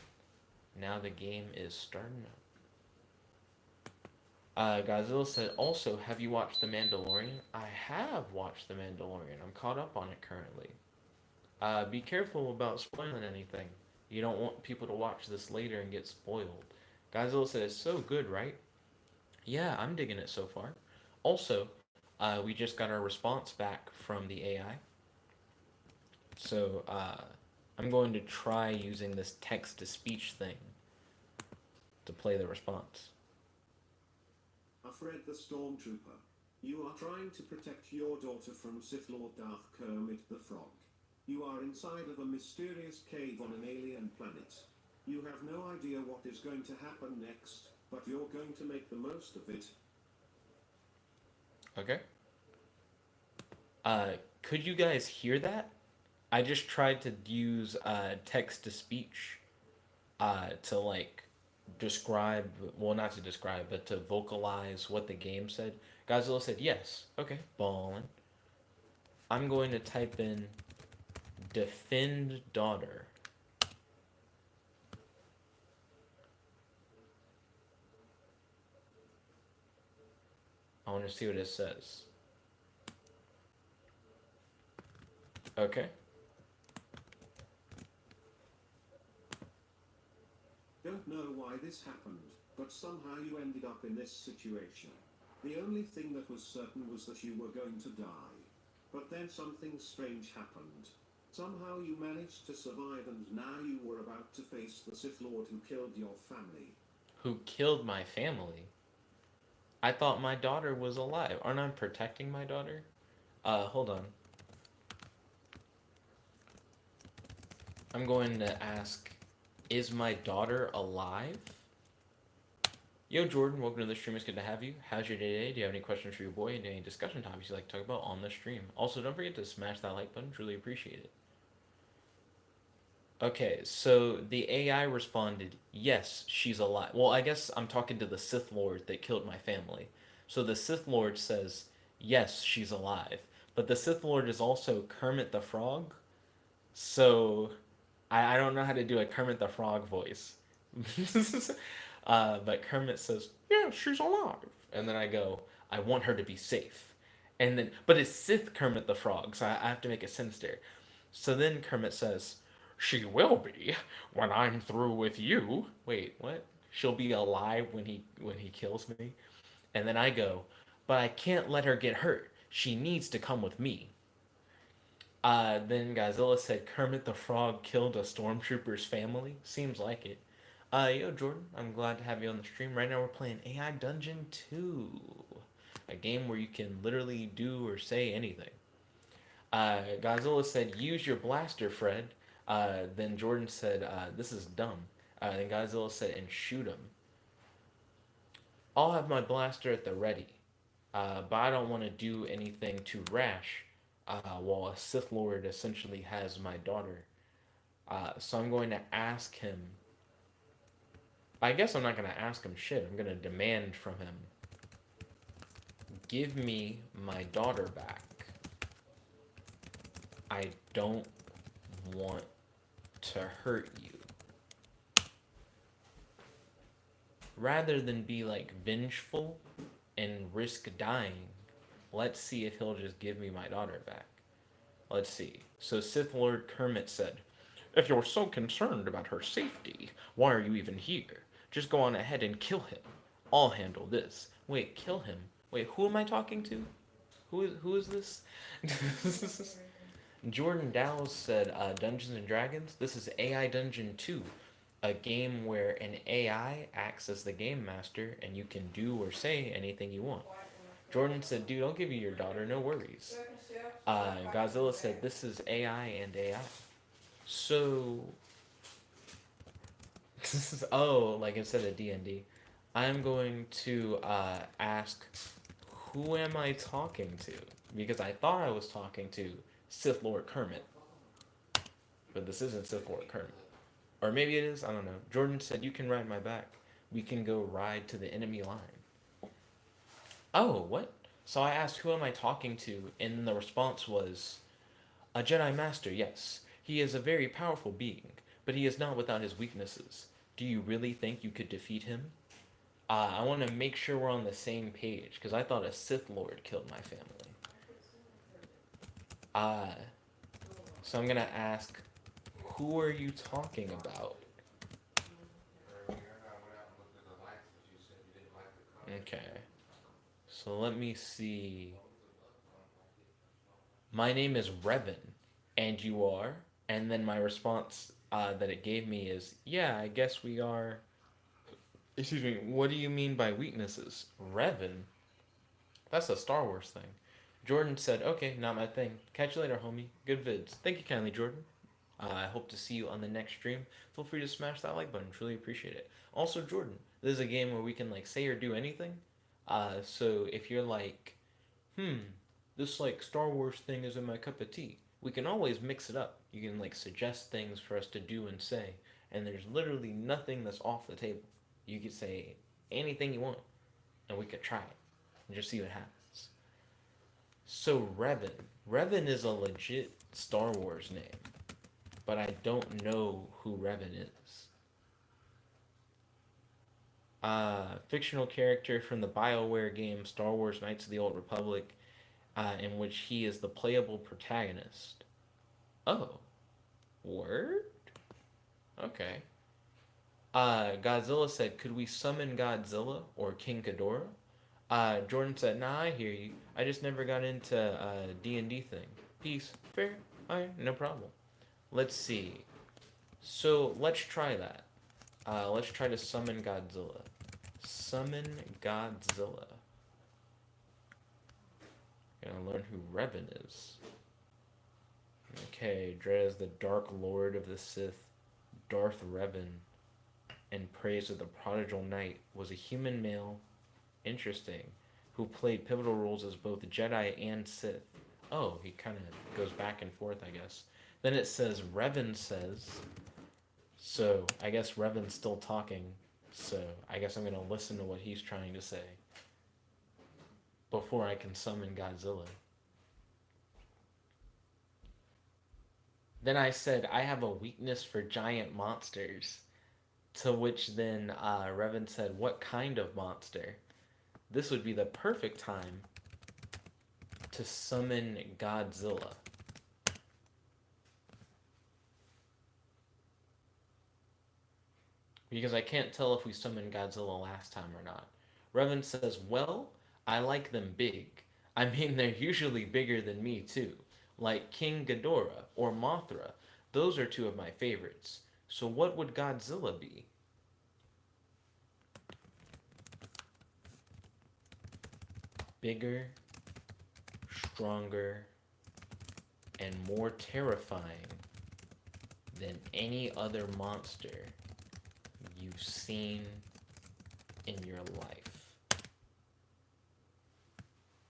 Now the game is starting up. Godzilla said, also, have you watched The Mandalorian? I have watched The Mandalorian. I'm caught up on it currently. Be careful about spoiling anything. You don't want people to watch this later and get spoiled. Godzilla said, it's so good, right? Yeah, I'm digging it so far. Also, We just got our response back from the AI. So I'm going to try using this text to speech thing to play the response. Fred the Stormtrooper. You are trying to protect your daughter from Sith Lord Darth Kermit the Frog. You are inside of a mysterious cave on an alien planet. You have no idea what is going to happen next, but you're going to make the most of it. Okay. Could you guys hear that? I just tried to use text to speech to like describe, well, not to describe, but to vocalize what the game said. Godzilla said yes. Okay, ballin'. I'm going to type in defend daughter. I want to see what it says. Okay. Don't know why this happened, but somehow you ended up in this situation. The only thing that was certain was that you were going to die. But then something strange happened. Somehow you managed to survive and now you were about to face the Sith Lord who killed your family. Who killed my family? I thought my daughter was alive. Aren't I protecting my daughter? Hold on. I'm going to ask, is my daughter alive? Yo, Jordan, welcome to the stream. It's good to have you. How's your day today? Do you have any questions for your boy and any discussion topics you'd like to talk about on the stream? Also, don't forget to smash that like button. Truly appreciate it. Okay, so the AI responded, yes, she's alive. Well, I guess I'm talking to the Sith Lord that killed my family. So the Sith Lord says, yes, she's alive. But the Sith Lord is also Kermit the Frog. So I don't know how to do a Kermit the Frog voice. But Kermit says, yeah, she's alive. And then I go, I want her to be safe. And then, but it's Sith Kermit the Frog, so I have to make it sinister. So then Kermit says, she will be when I'm through with you. Wait, what? She'll be alive when he kills me? And then I go, but I can't let her get hurt. She needs to come with me. Then Godzilla said Kermit the Frog killed a stormtrooper's family. Seems like it. Yo, Jordan, I'm glad to have you on the stream. Right now we're playing AI Dungeon 2, a game where you can literally do or say anything. Godzilla said, use your blaster, Fred. Then Jordan said, this is dumb. Then Godzilla said, and shoot him. I'll have my blaster at the ready, but I don't want to do anything too rash while a Sith Lord essentially has my daughter. So I'm going to ask him. I guess I'm not going to ask him shit. I'm going to demand from him. Give me my daughter back. I don't want to hurt you. Rather than be like vengeful and risk dying, let's see if he'll just give me my daughter back. Let's see. So Sith Lord Kermit said, if you're so concerned about her safety, why are you even here? Just go on ahead and kill him. I'll handle this. Wait, kill him? Wait, who am I talking to? Who is this? Jordan Dowles said, Dungeons and Dragons. This is AI Dungeon 2, a game where an AI acts as the game master and you can do or say anything you want. Jordan said, dude, I'll give you your daughter, no worries. Godzilla said, this is AI and AI. So, this is, oh, like instead of D&D, I'm going to ask, who am I talking to? Because I thought I was talking to Sith Lord Kermit. But this isn't Sith Lord Kermit. Or maybe it is, I don't know. Jordan said, you can ride my back. We can go ride to the enemy line. Oh, what? So I asked, who am I talking to? And the response was, a Jedi Master, yes. He is a very powerful being, but he is not without his weaknesses. Do you really think you could defeat him? I want to make sure we're on the same page, because I thought a Sith Lord killed my family. So I'm going to ask, who are you talking about? Okay. So let me see. My name is Revan, and you are? And then my response that it gave me is, yeah, I guess we are. Excuse me, what do you mean by weaknesses? Revan? That's a Star Wars thing. Jordan said, okay, not my thing. Catch you later, homie. Good vids. Thank you kindly, Jordan. I hope to see you on the next stream. Feel free to smash that like button. Truly appreciate it. Also, Jordan, this is a game where we can like say or do anything. So if you're like, this like Star Wars thing isn't my cup of tea, we can always mix it up. You can like suggest things for us to do and say, and there's literally nothing that's off the table. You could say anything you want, and we could try it and just see what happens. So Revan, Revan is a legit Star Wars name, but I don't know who Revan is. Fictional character from the BioWare game Star Wars Knights of the Old Republic, in which he is the playable protagonist. Oh, word? Okay. Godzilla said, could we summon Godzilla or King Ghidorah? Jordan said, nah, I hear you. I just never got into D&D thing. Peace. Fair. Alright, no problem. Let's see. So, let's try that. Let's try to summon Godzilla. Summon Godzilla. Gonna learn who Revan is. Okay, Dre is the Dark Lord of the Sith. Darth Revan, in praise of the prodigal knight, was a human male, interesting, who played pivotal roles as both Jedi and Sith. Oh, he kind of goes back and forth, I guess. Then it says, Revan says, so I guess Revan's still talking, so I guess I'm going to listen to what he's trying to say before I can summon Godzilla. Then I said, I have a weakness for giant monsters. To which then Revan said, what kind of monster? This would be the perfect time to summon Godzilla. Because I can't tell if we summoned Godzilla last time or not. Revan says, well, I like them big. I mean, they're usually bigger than me too. Like King Ghidorah or Mothra. Those are two of my favorites. So what would Godzilla be? Bigger, stronger, and more terrifying than any other monster you've seen in your life.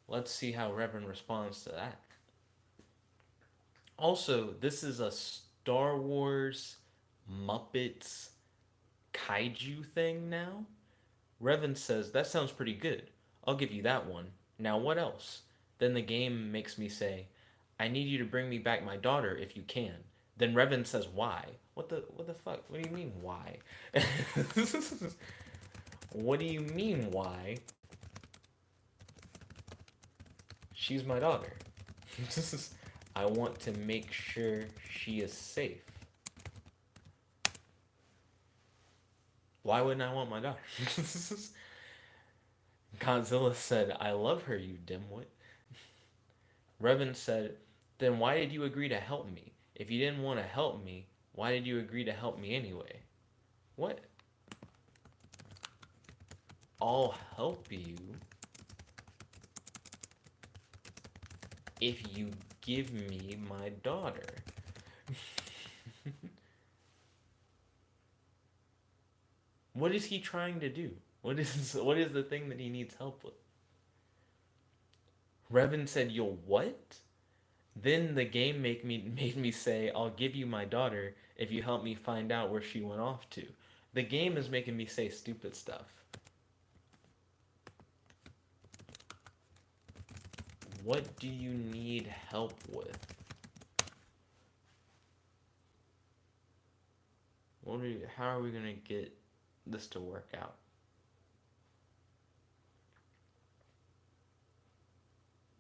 Let's see how Revan responds to that. Also, this is a Star Wars Muppets kaiju thing now. Revan says, that sounds pretty good. I'll give you that one. Now what else? Then the game makes me say, I need you to bring me back my daughter if you can. Then Revan says, why? What the fuck? What do you mean, why? What do you mean, why? She's my daughter. I want to make sure she is safe. Why wouldn't I want my daughter? Godzilla said, I love her, you dimwit. Revan said, then why did you agree to help me? If you didn't want to help me, why did you agree to help me anyway? What? I'll help you if you give me my daughter. What is he trying to do? What is the thing that he needs help with? Revan said, you'll what? Then the game made me say, I'll give you my daughter if you help me find out where she went off to. The game is making me say stupid stuff. What do you need help with? How are we going to get this to work out?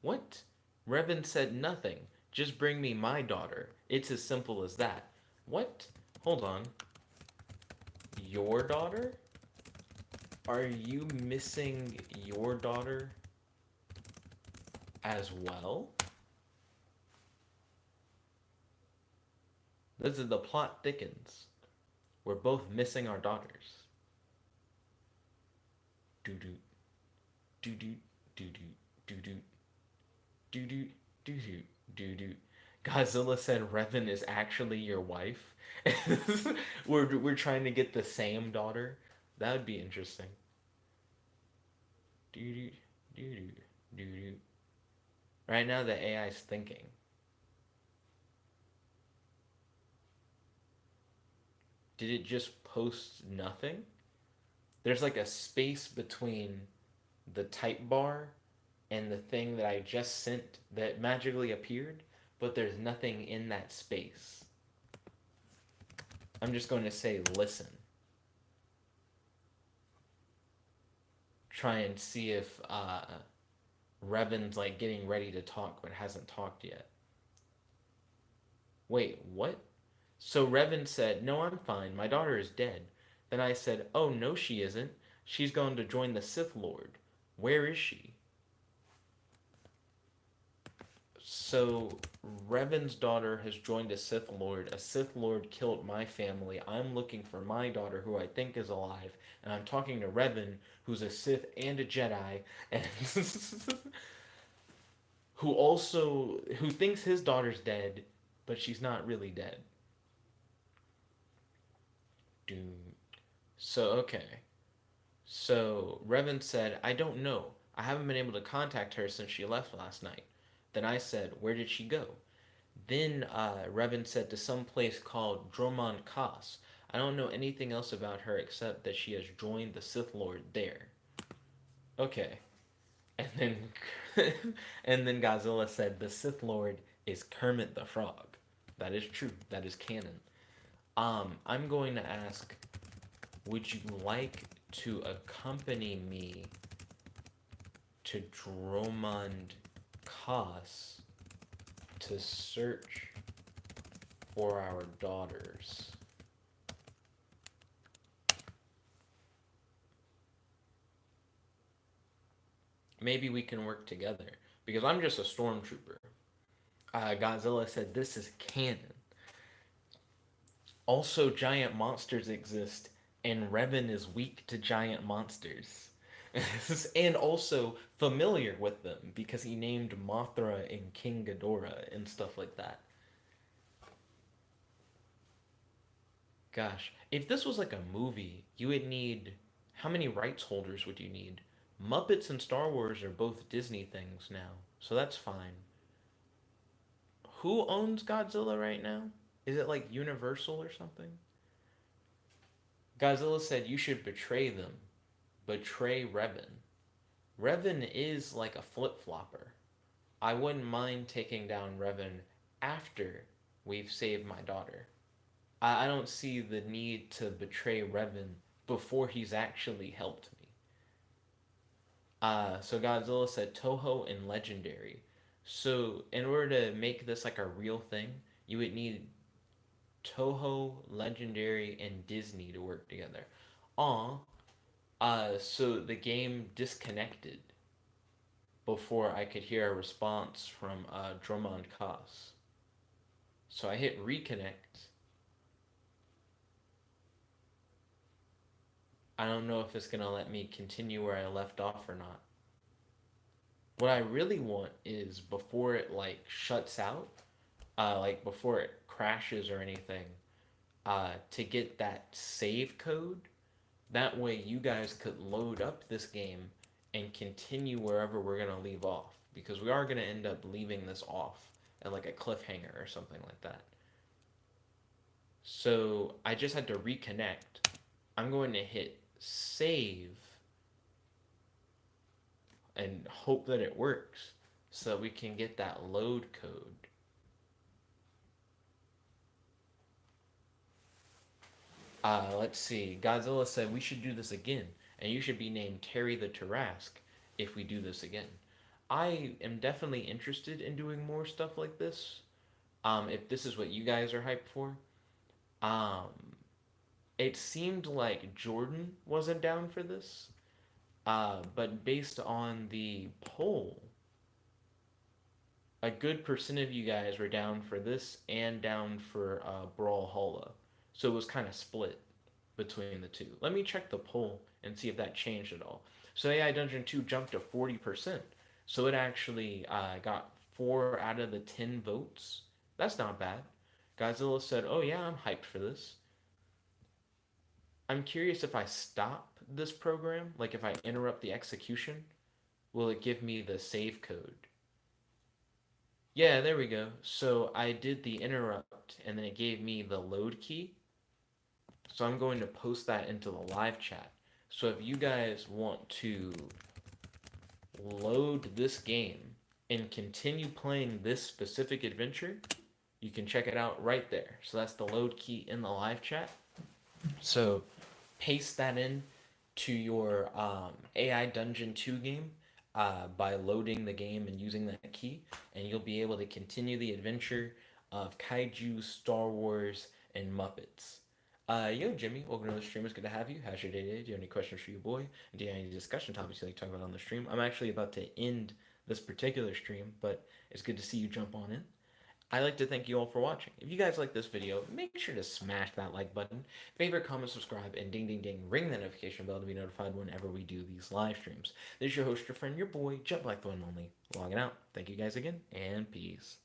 What? Revan said nothing. Just bring me my daughter. It's as simple as that. What? Hold on. Your daughter? Are you missing your daughter as well? This is the plot thickens. We're both missing our daughters. Doo doo doo doo doo doo doo doo doo doo doo doo doo. Godzilla said Revan is actually your wife. we're trying to get the same daughter. That would be interesting. Doo doo doo doo doo doo. Right now the AI is thinking. Did it just post nothing? There's like a space between the type bar and the thing that I just sent that magically appeared, but there's nothing in that space. I'm just going to say listen. Try and see if Revan's like getting ready to talk but hasn't talked yet. Wait, what? So Revan said, "No, I'm fine. My daughter is dead." Then I said, "Oh, no, she isn't. She's going to join the Sith Lord. Where is she?" So Revan's daughter has joined a Sith Lord. A Sith Lord killed my family. I'm looking for my daughter, who I think is alive, and I'm talking to Revan, who's a Sith and a Jedi, and who thinks his daughter's dead, but she's not really dead. Doom. So okay. So Revan said, "I don't know. I haven't been able to contact her since she left last night." Then I said, "Where did she go?" Then Revan said, "To some place called Dromon Kaas. I don't know anything else about her except that she has joined the Sith Lord there." Okay. And then and then Godzilla said, "The Sith Lord is Kermit the Frog." That is true. That is canon. I'm going to ask, would you like to accompany me to Dromond Kaas to search for our daughters? Maybe we can work together because I'm just a stormtrooper. Godzilla said, "This is canon. Also, giant monsters exist, and Revan is weak to giant monsters." And also familiar with them because he named Mothra and King Ghidorah and stuff like that. Gosh, if this was like a movie, you would need. How many rights holders would you need? Muppets and Star Wars are both Disney things now, so that's fine. Who owns Godzilla right now? Is it like Universal or something? Godzilla said you should betray them. Betray Revan. Revan is like a flip flopper. I wouldn't mind taking down Revan after we've saved my daughter. I don't see the need to betray Revan before he's actually helped me. So Godzilla said Toho and Legendary. So in order to make this like a real thing, you would need Toho, Legendary, and Disney to work together. Aw, so the game disconnected before I could hear a response from Drummond Koss. So I hit reconnect. I don't know if it's gonna let me continue where I left off or not. What I really want is before it like shuts out, like before it crashes or anything, to get that save code. That way you guys could load up this game and continue wherever we're gonna leave off. Because we are gonna end up leaving this off at like a cliffhanger or something like that. So I just had to reconnect. I'm going to hit save and hope that it works so that we can get that load code. Let's see. Godzilla said we should do this again, and you should be named Terry the Tarask if we do this again. I am definitely interested in doing more stuff like this. If this is what you guys are hyped for. Um, it seemed like Jordan wasn't down for this, but based on the poll, a good percent of you guys were down for this and down for Brawlhalla. So it was kind of split between the two. Let me check the poll and see if that changed at all. So AI Dungeon 2 jumped to 40%. So it actually got 4 out of the 10 votes. That's not bad. Godzilla said, "Oh yeah, I'm hyped for this." I'm curious if I stop this program, like if I interrupt the execution, will it give me the save code? Yeah, there we go. So I did the interrupt and then it gave me the load key. So I'm going to post that into the live chat. So if you guys want to load this game and continue playing this specific adventure, you can check it out right there. So that's the load key in the live chat. So paste that in to your AI Dungeon 2 game by loading the game and using that key, and you'll be able to continue the adventure of Kaiju, Star Wars, and Muppets. Yo, Jimmy, welcome to the stream. It's good to have you. How's your day today? Do you have any questions for your boy? Do you have any discussion topics you like to talk about on the stream? I'm actually about to end this particular stream, but it's good to see you jump on in. I'd like to thank you all for watching. If you guys like this video, make sure to smash that like button, favorite, comment, subscribe, and ding ding ding, ring the notification bell to be notified whenever we do these live streams. This is your host, your friend, your boy, Jet Black the One and Only, logging out. Thank you guys again, and peace.